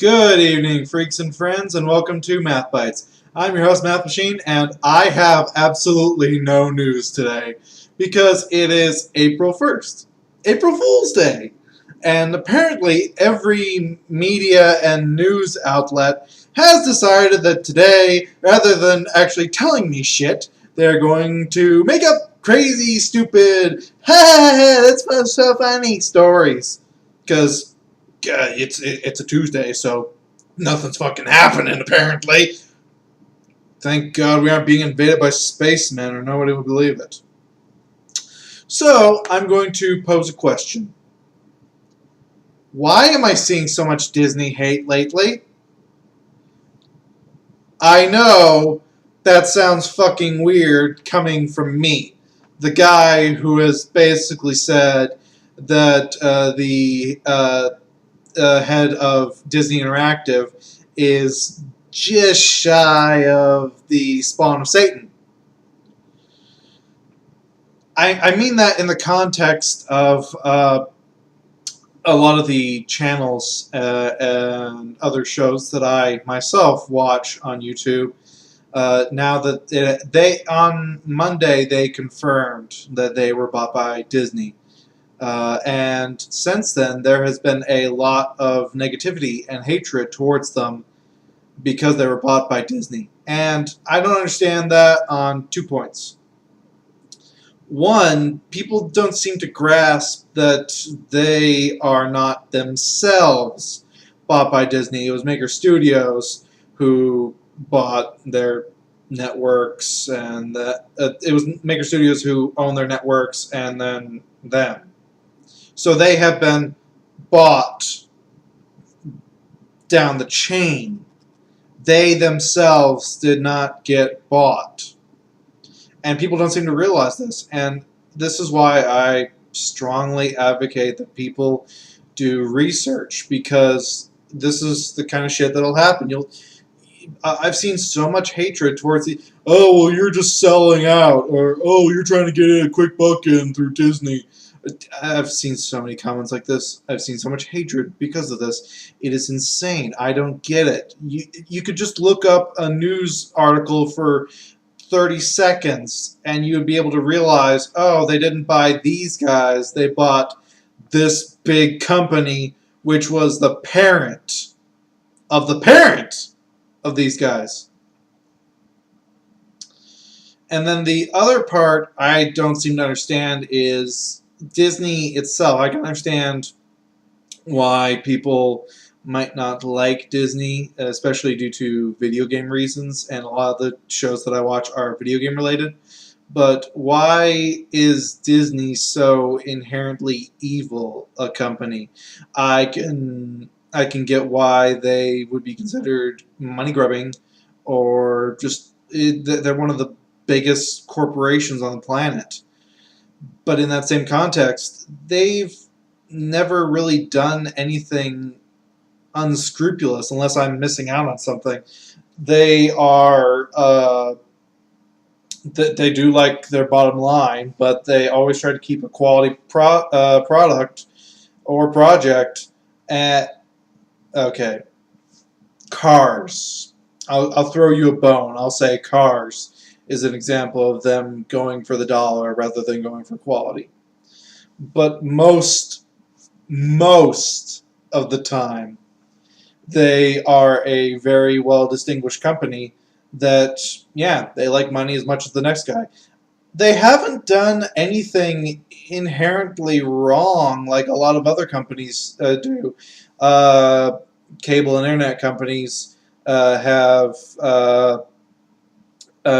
Good evening, freaks and friends, and welcome to Math Bites. I'm your host, Math Machine, and I have absolutely no news today because it is April 1st, April Fool's Day, and apparently every media and news outlet has decided that today, rather than actually telling me shit, they're going to make up crazy, stupid, that's so funny stories. Because it's a Tuesday, so nothing's fucking happening, apparently. Thank God we aren't being invaded by spacemen, or nobody would believe it. So, I'm going to pose a question. Why am I seeing so much Disney hate lately? I know that sounds fucking weird coming from me, the guy who has basically said that the head of Disney Interactive is just shy of the spawn of Satan. I mean that in the context of a lot of the channels and other shows that I myself watch on YouTube. Now that they on Monday they confirmed that they were bought by Disney. And since then, there has been a lot of negativity and hatred towards them because they were bought by Disney. And I don't understand that on 2 points. One, people don't seem to grasp that they are not themselves bought by Disney. It was Maker Studios who bought their networks, and it was Maker Studios who own their networks, and then them. So they have been bought down the chain. They themselves did not get bought. And people don't seem to realize this. And this is why I strongly advocate that people do research, because this is the kind of shit that'll happen. I've seen so much hatred towards oh, well, you're just selling out, or oh, you're trying to get a quick buck in through Disney. I've seen so many comments like this. I've seen so much hatred because of this. It is insane. I don't get it. You could just look up a news article for 30 seconds and you would be able to realize, oh, they didn't buy these guys. They bought this big company, which was the parent of these guys. And then the other part I don't seem to understand is Disney itself. I can understand why people might not like Disney, especially due to video game reasons, and a lot of the shows that I watch are video game related. But why is Disney so inherently evil a company? I can get why they would be considered money grubbing, or just they're one of the biggest corporations on the planet. But in that same context, they've never really done anything unscrupulous, unless I'm missing out on something. They are, they do like their bottom line, but they always try to keep a quality product or project at, okay, Cars. I'll throw you a bone. I'll say Cars is an example of them going for the dollar rather than going for quality. But most of the time, they are a very well distinguished company that, yeah, they like money as much as the next guy. They haven't done anything inherently wrong like a lot of other companies do. Cable and internet companies have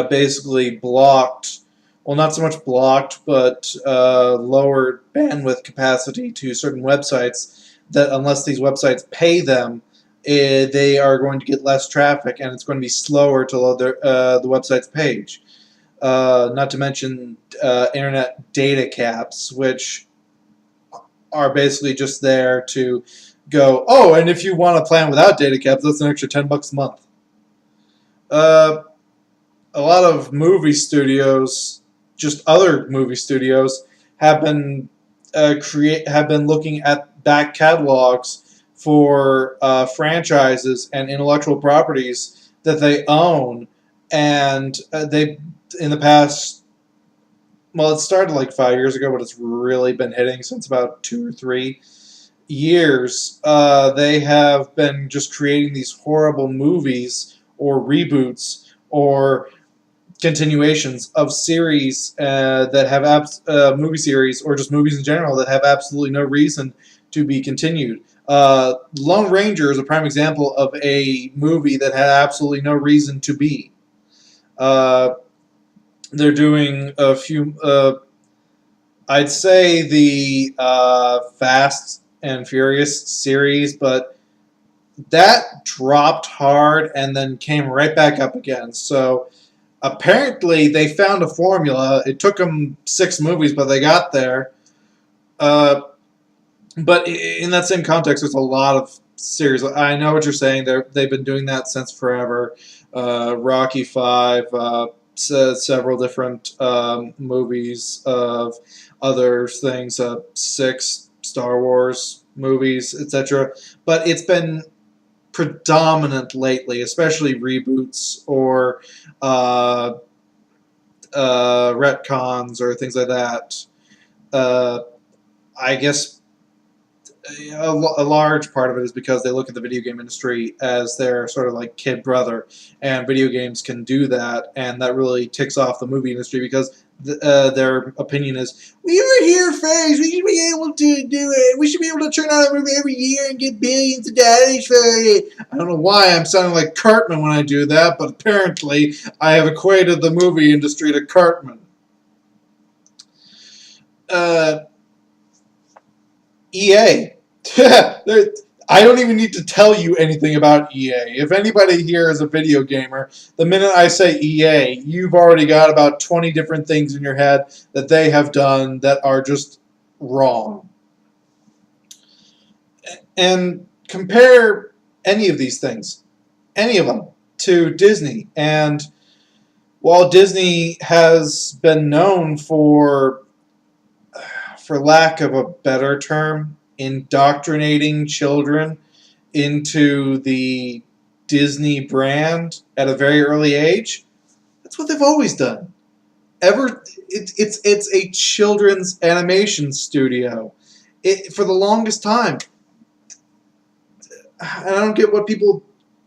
basically blocked, well, not so much blocked, but lowered bandwidth capacity to certain websites that unless these websites pay them, they are going to get less traffic, and it's going to be slower to load the website's page. Not to mention internet data caps, which are basically just there to go, oh, and if you want a plan without data caps, that's an extra $10 a month. A lot of movie studios, just other movie studios, have been looking at back catalogs for franchises and intellectual properties that they own, and they in the past. Well, it started like 5 years ago, but it's really been hitting since about 2 or 3 years. They have been just creating these horrible movies or reboots or continuations of series that have movie series or just movies in general that have absolutely no reason to be continued. Lone Ranger is a prime example of a movie that had absolutely no reason to be. Uh, they're doing a few. I'd say the Fast and Furious series, but that dropped hard and then came right back up again. So apparently they found a formula. It took them 6 movies, but they got there. Uh, but in that same context, there's a lot of series. I know what you're saying. They've been doing that since forever. Rocky Five, several different movies of other things, 6 Star Wars movies, etc. But it's been predominant lately, especially reboots or uh, retcons or things like that. Uh, I guess a large part of it is because they look at the video game industry as their sort of like kid brother, and video games can do that, and that really ticks off the movie industry because their opinion is, we were here first, we should be able to do it, we should be able to turn out a movie every year and get billions of dollars for it. I don't know why I'm sounding like Cartman when I do that, but apparently I have equated the movie industry to Cartman. Uh, EA. I don't even need to tell you anything about EA. If anybody here is a video gamer, the minute I say EA, you've already got about 20 different things in your head that they have done that are just wrong. And compare any of these things, any of them, to Disney. And while Disney has been known for lack of a better term, indoctrinating children into the Disney brand at a very early age, that's what they've always done. It's a children's animation studio. For the longest time, and I don't get what people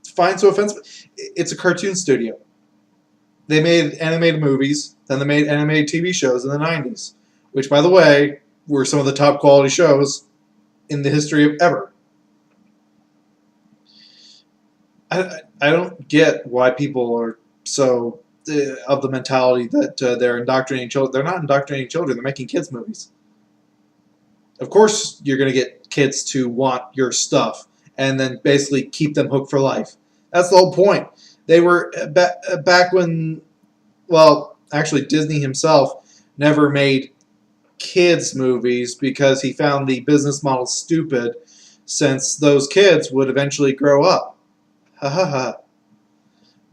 find so offensive. It's a cartoon studio. They made animated movies, then they made animated TV shows in the 90s, which, by the way, were some of the top quality shows in the history of ever. I don't get why people are so of the mentality that they're indoctrinating children. They're not indoctrinating children. They're making kids' movies. Of course, you're going to get kids to want your stuff and then basically keep them hooked for life. That's the whole point. They were back when, well, actually, Disney himself never made kids movies because he found the business model stupid, since those kids would eventually grow up. Ha ha ha.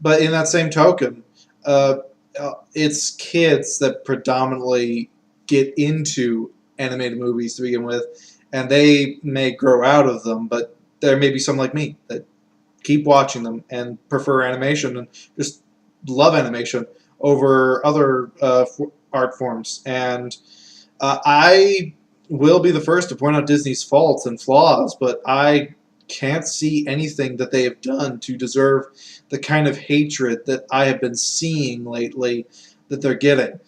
But in that same token, it's kids that predominantly get into animated movies to begin with, and they may grow out of them, but there may be some like me that keep watching them and prefer animation and just love animation over other art forms. And I will be the first to point out Disney's faults and flaws, but I can't see anything that they have done to deserve the kind of hatred that I have been seeing lately that they're getting.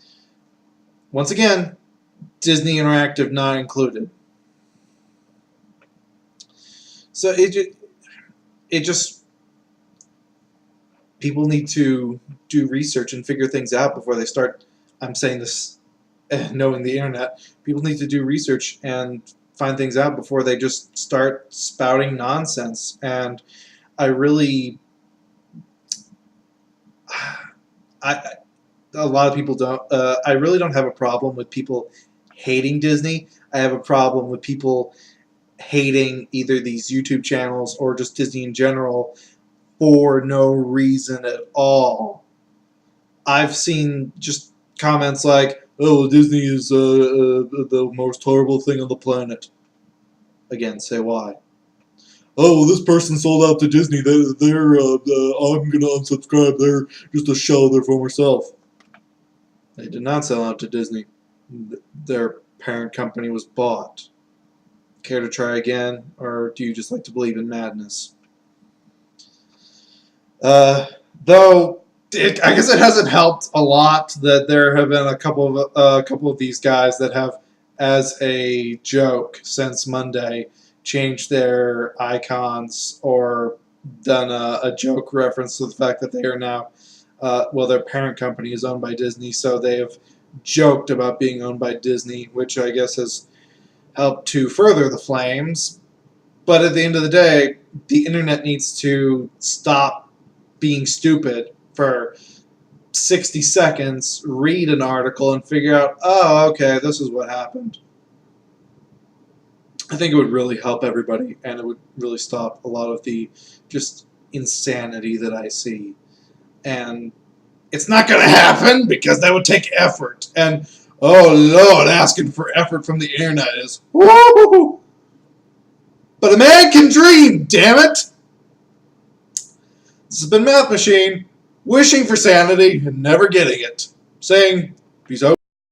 Once again, Disney Interactive not included. So it just people need to do research and figure things out before they start. I'm saying this knowing the internet. People need to do research and find things out before they just start spouting nonsense. And I really, a lot of people don't. I really don't have a problem with people hating Disney. I have a problem with people hating either these YouTube channels or just Disney in general for no reason at all. I've seen just comments like, "Oh, Disney is the most horrible thing on the planet." Again, say why. oh, well, this person sold out to Disney. I'm gonna unsubscribe. They're just a shell of their former self. They did not sell out to Disney. Their parent company was bought. Care to try again, or do you just like to believe in madness? Though I guess it hasn't helped a lot that there have been a couple of these guys that have, as a joke since Monday, changed their icons or done a joke reference to the fact that they are now, well, their parent company is owned by Disney, so they have joked about being owned by Disney, which I guess has helped to further the flames. But at the end of the day, the internet needs to stop being stupid for 60 seconds, read an article, and figure out, oh, okay, this is what happened. I think it would really help everybody, and it would really stop a lot of the just insanity that I see. And it's not going to happen because that would take effort. And, oh, Lord, asking for effort from the internet is, woo! But a man can dream, damn it! This has been Math Machine, wishing for sanity and never getting it. Saying, peace out.